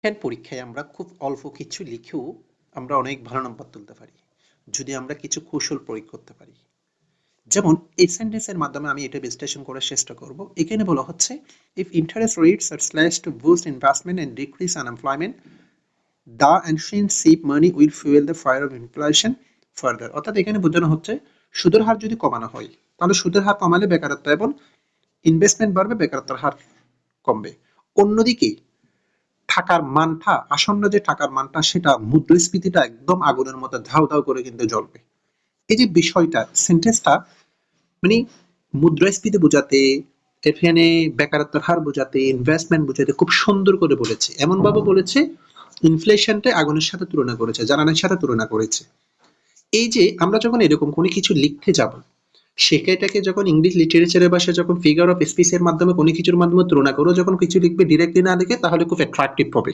হ্যাঁ, পরীক্ষায় আমরা খুব অল্প কিছু লিখেও আমরা অনেক ভালো নাম্বার তুলতে পারি যদি আমরা কিছু কৌশল প্রয়োগ করতে পারি। যেমন এই সেন্টেন্সের মাধ্যমে আমি এটা বিশ্লেষণ করার চেষ্টা করব। এখানে বলা হচ্ছে, if interest rates are slash to boost investment and decrease unemployment, the ancient ship money will fuel the fire of inflation further. অর্থাৎ এখানে বোঝানো হচ্ছে সুদের হার যদি কমানো হয় তাহলে সুদের হার কমালে বেকারত্ব এবং ইনভেস্টমেন্ট বাড়বে, বেকারত্বের হার কমবে। অন্যদিকে টাকার মানটা, আসন্ন যে টাকার মানটা, সেটা মুদ্রাস্ফীতিটা একদম আগুনের মতো ধাউ ধাউ করে কিন্তু জ্বলবে। এই যে বিষয়টা, সেন্টেন্সটা মানে মুদ্রাস্ফীতি বোঝাতে, এখানে বেকারত্বের হার বোঝাতে, ইনভেস্টমেন্ট বোঝাতে খুব সুন্দর করে বলেছে। এমন ভাবে বলেছে ইনফ্লেশনটা আগুনের সাথে তুলনা করেছে, জ্বালানির সাথে তুলনা করেছে। এই যে আমরা যখন এরকম কোনো কিছু লিখতে যাব, সেটাকে যখন ইংলিশ লিটারেচারের ভাষায় যখন ফিগার অফ স্পিচ এর মাধ্যমে কোনো কিছুর মাধ্যমে তুলনা করো, যখন কিছু লিখবে ডিরেক্টলি না লিখে, তাহলে খুব অ্যাট্রাকটিভ হবে।